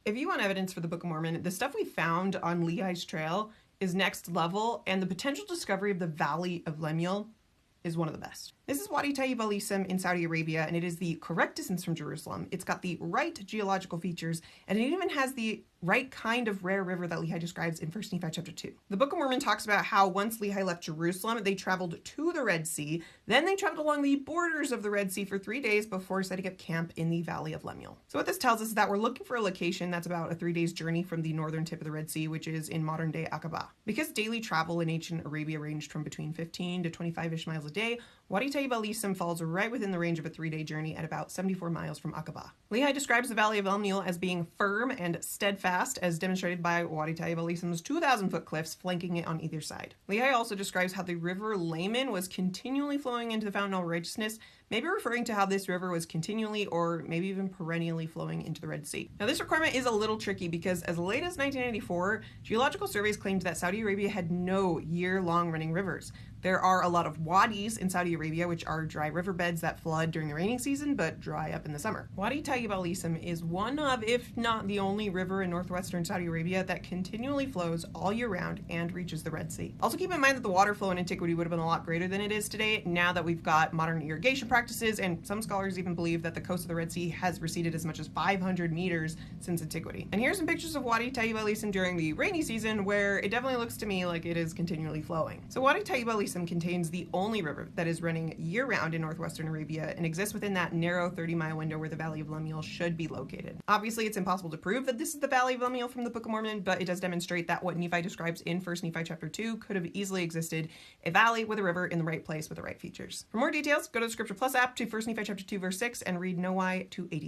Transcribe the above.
If you want evidence for the Book of Mormon, the stuff we found on Lehi's trail is next level, and the potential discovery of the Valley of Lemuel is one of the best. This is Wadi Tayyib al-Ism in Saudi Arabia, and it is the correct distance from Jerusalem. It's got the right geological features, and it even has the right kind of rare river that Lehi describes in 1 Nephi chapter 2. The Book of Mormon talks about how once Lehi left Jerusalem, they traveled to the Red Sea, then they traveled along the borders of the Red Sea for 3 days before setting up camp in the Valley of Lemuel. So what this tells us is that we're looking for a location that's about a 3 days journey from the northern tip of the Red Sea, which is in modern day Aqaba. Because daily travel in ancient Arabia ranged from between 15 to 25-ish miles a day, Wadi Tayyib al-Ism falls right within the range of a 3-day journey at about 74 miles from Aqaba. Lehi describes the Valley of Lemuel as being firm and steadfast, as demonstrated by Wadi Tayyib al-Ism's 2,000-foot cliffs flanking it on either side. Lehi also describes how the river Laman was continually flowing into the fountain of righteousness, maybe referring to how this river was continually or maybe even perennially flowing into the Red Sea. Now, this requirement is a little tricky because as late as 1994, geological surveys claimed that Saudi Arabia had no year-long running rivers. There are a lot of wadis in Saudi Arabia, which are dry riverbeds that flood during the rainy season but dry up in the summer. Wadi Tayyib al-Ism is one of, if not the only river in northwestern Saudi Arabia that continually flows all year round and reaches the Red Sea. Also keep in mind that the water flow in antiquity would have been a lot greater than it is today, now that we've got modern irrigation practices, and some scholars even believe that the coast of the Red Sea has receded as much as 500 meters since antiquity. And here's some pictures of Wadi Tayyib al-Ism during the rainy season, where it definitely looks to me like it is continually flowing. So Wadi Tayyib al-Ism contains the only river that is running year-round in northwestern Arabia and exists within that narrow 30-mile window where the Valley of Lemuel should be located. Obviously, it's impossible to prove that this is the Valley of Lemuel from the Book of Mormon, but it does demonstrate that what Nephi describes in 1 Nephi chapter 2 could have easily existed, a valley with a river in the right place with the right features. For more details, go to the Scripture Plus app to 1 Nephi chapter 2 verse 6 and read Noah 280.